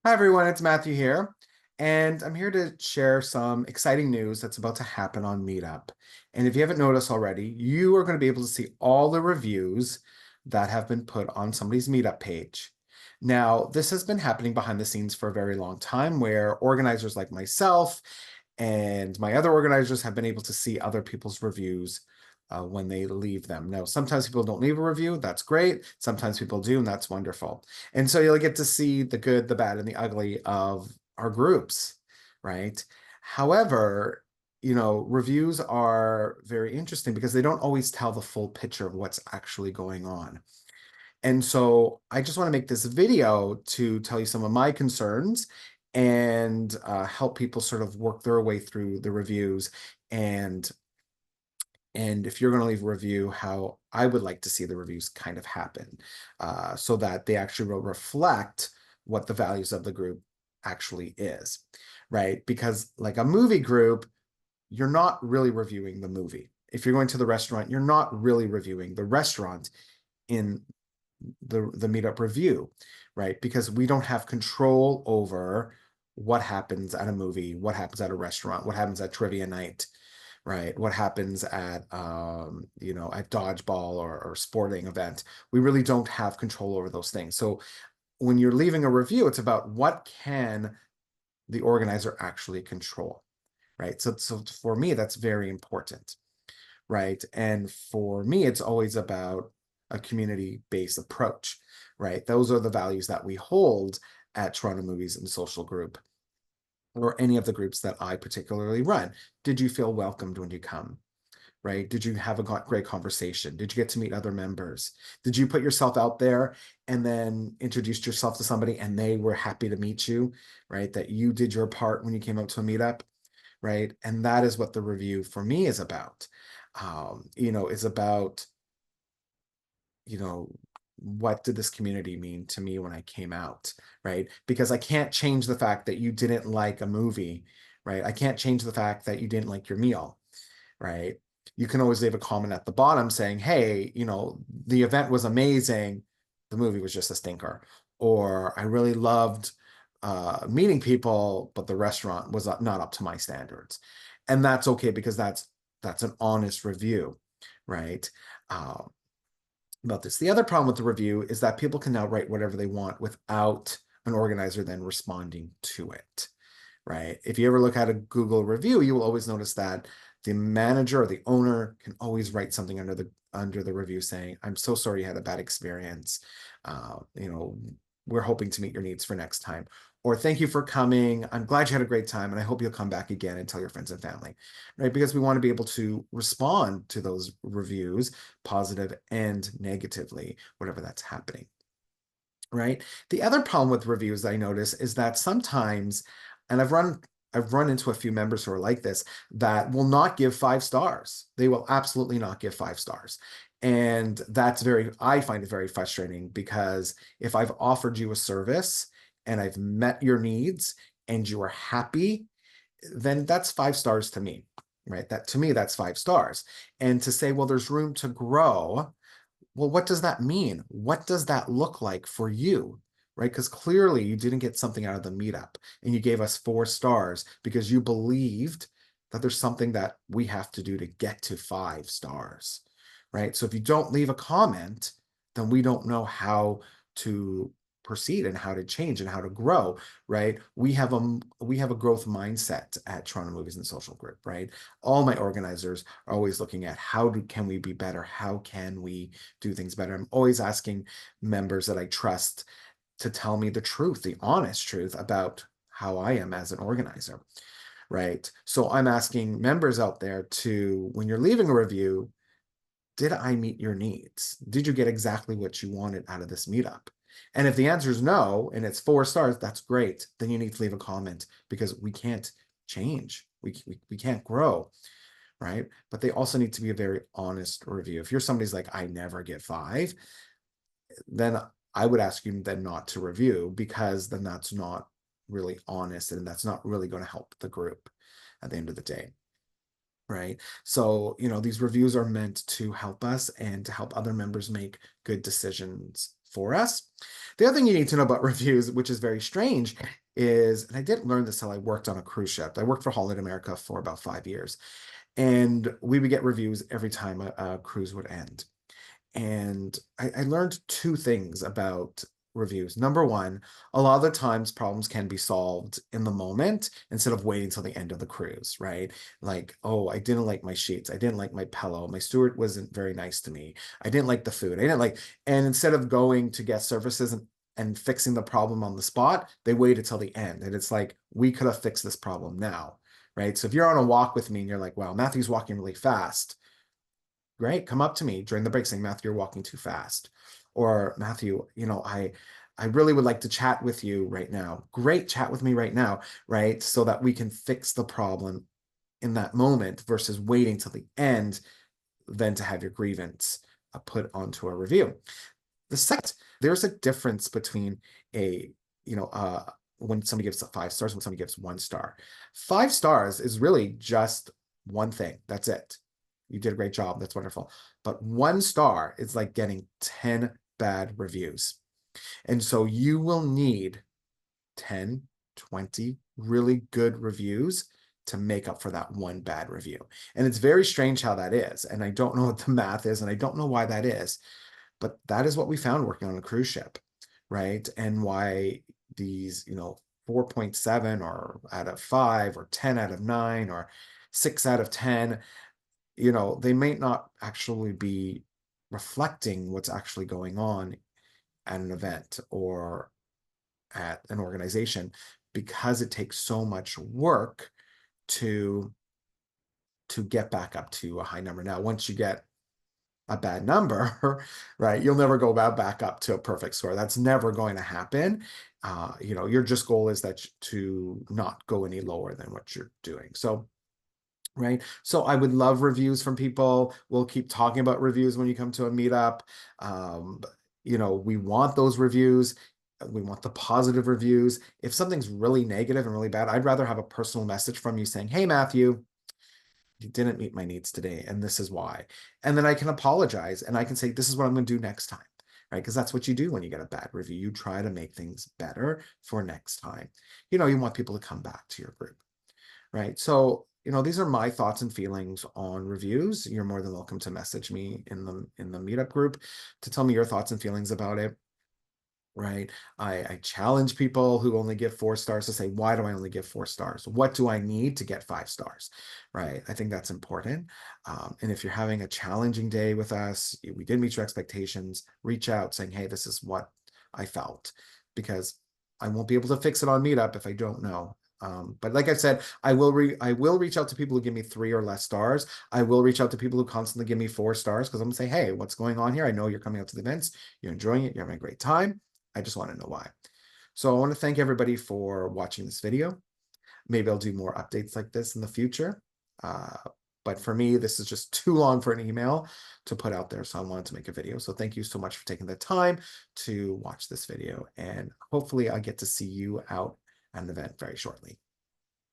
Hi everyone, it's Matthew here, and I'm here to share some exciting news that's about to happen on Meetup. And if you haven't noticed already, you are going to be able to see all the reviews that have been put on somebody's Meetup page. Now, this has been happening behind the scenes for a very long time, where organizers like myself and my other organizers have been able to see other people's reviews when they leave them. Now, sometimes people don't leave a review. That's great. Sometimes people do, and that's wonderful. And so you'll get to see the good, the bad, and the ugly of our groups, right? However, reviews are very interesting because they don't always tell the full picture of what's actually going on. And so I just want to make this video to tell you some of my concerns and help people sort of work their way through the reviews and if you're going to leave a review, how I would like to see the reviews kind of happen, so that they actually will reflect what the values of the group actually is, right? Because like a movie group, you're not really reviewing the movie. If you're going to the restaurant, you're not really reviewing the restaurant in the Meetup review, right? Because we don't have control over what happens at a movie, what happens at a restaurant, what happens at trivia night, right? What happens at at dodgeball or sporting event. We really don't have control over those things. So when you're leaving a review, it's about what can the organizer actually control, right? So for me, that's very important, right? And for me, it's always about a community-based approach, right? Those are the values that we hold at Toronto Movies and Social Group, or any of the groups that I particularly run. Did you feel welcomed when you come? Right? Did you have a great conversation? Did you get to meet other members? Did you put yourself out there and then introduced yourself to somebody and they were happy to meet you, right? That you did your part when you came out to a meetup, right? And that is what the review for me is about. Is about, you know, what did this community mean to me when I came out, right? Because I can't change the fact that you didn't like a movie, right? I can't change the fact that you didn't like your meal, right? You can always leave a comment at the bottom saying, hey, the event was amazing. The movie was just a stinker. Or I really loved meeting people, but the restaurant was not up to my standards. And that's okay because that's an honest review, right? Um, about this. The other problem with the review is that people can now write whatever they want without an organizer then responding to it, right? If you ever look at a Google review, you will always notice that the manager or the owner can always write something under the review saying, "I'm so sorry you had a bad experience. Uh, you know, we're hoping to meet your needs for next time." Or thank you for coming. I'm glad you had a great time, and I hope you'll come back again and tell your friends and family, right? Because we want to be able to respond to those reviews, positive and negatively, whatever that's happening, right? The other problem with reviews that I notice is that sometimes, and I've run into a few members who are like this, that will not give 5 stars. They will absolutely not give 5 stars. And I find it very frustrating because if I've offered you a service and I've met your needs and you are happy, then that's 5 stars to me, right? That to me, that's 5 stars. And to say, well, there's room to grow, well, what does that mean? What does that look like for you? Right? Because clearly you didn't get something out of the meetup and you gave us 4 stars because you believed that there's something that we have to do to get to 5 stars. Right? So if you don't leave a comment, then we don't know how to proceed and how to change and how to grow, right? We have a growth mindset at Toronto Movies and Social Group, right? All my organizers are always looking at can we be better? How can we do things better? I'm always asking members that I trust to tell me the truth, the honest truth about how I am as an organizer, right? So I'm asking members out there to, when you're leaving a review, did I meet your needs? Did you get exactly what you wanted out of this meetup? And if the answer is no, and it's 4 stars, that's great. Then you need to leave a comment because we can't change. We can't grow, right? But they also need to be a very honest review. If you're somebody's like, I never get 5, then I would ask you then not to review because then that's not really honest and that's not really going to help the group at the end of the day. Right. So, these reviews are meant to help us and to help other members make good decisions for us. The other thing you need to know about reviews, which is very strange, is, and I didn't learn this till I worked on a cruise ship. I worked for Holiday America for about 5 years, and we would get reviews every time a cruise would end. And I learned two things about reviews. Number one, a lot of the times problems can be solved in the moment instead of waiting till the end of the cruise, right? Like, oh, I didn't like my sheets. I didn't like my pillow. My steward wasn't very nice to me. I didn't like the food. I didn't like, and instead of going to guest services and fixing the problem on the spot, they waited till the end. And it's like, we could have fixed this problem now, right? So if you're on a walk with me and you're like, wow, Matthew's walking really fast, great, come up to me during the break saying, Matthew, you're walking too fast. Or Matthew, I really would like to chat with you right now. Great, chat with me right now, right? So that we can fix the problem in that moment versus waiting till the end, then to have your grievance put onto a review. The second, there's a difference between a, when somebody gives 5 stars, when somebody gives 1 star. 5 stars is really just one thing. That's it. You did a great job. That's wonderful. But 1 star is like getting 10 bad reviews. And so you will need 10, 20 really good reviews to make up for that one bad review. And it's very strange how that is. And I don't know what the math is, and I don't know why that is. But that is what we found working on a cruise ship, right? And why these, 4.7 or out of 5 or 10 out of 9 or 6 out of 10, they may not actually be reflecting what's actually going on at an event or at an organization, because it takes so much work to get back up to a high number. Now, once you get a bad number, right, you'll never go back up to a perfect score. That's never going to happen. Your just goal is that to not go any lower than what you're doing. So, right. So I would love reviews from people. We'll keep talking about reviews when you come to a meetup. Um, we want those reviews. We want the positive reviews. If something's really negative and really bad, I'd rather have a personal message from you saying, hey, Matthew, you didn't meet my needs today, and this is why. And then I can apologize and I can say, this is what I'm going to do next time, right? Because that's what you do when you get a bad review. You try to make things better for next time. You want people to come back to your group, right? So, these are my thoughts and feelings on reviews. You're more than welcome to message me in the meetup group to tell me your thoughts and feelings about it. Right. I challenge people who only give 4 stars to say, why do I only give 4 stars? What do I need to get 5 stars? Right. I think that's important. And if you're having a challenging day with us, we didn't meet your expectations, reach out saying, hey, this is what I felt, because I won't be able to fix it on Meetup if I don't know. But like I said, I will reach out to people who give me 3 or less stars. I will reach out to people who constantly give me 4 stars, because I'm gonna say, hey, what's going on here? I know you're coming out to the events, you're enjoying it, you're having a great time. I just want to know why. So I want to thank everybody for watching this video. Maybe I'll do more updates like this in the future. Uh, but for me, this is just too long for an email to put out there. So I wanted to make a video. So thank you so much for taking the time to watch this video. And hopefully I get to see you out at an event very shortly.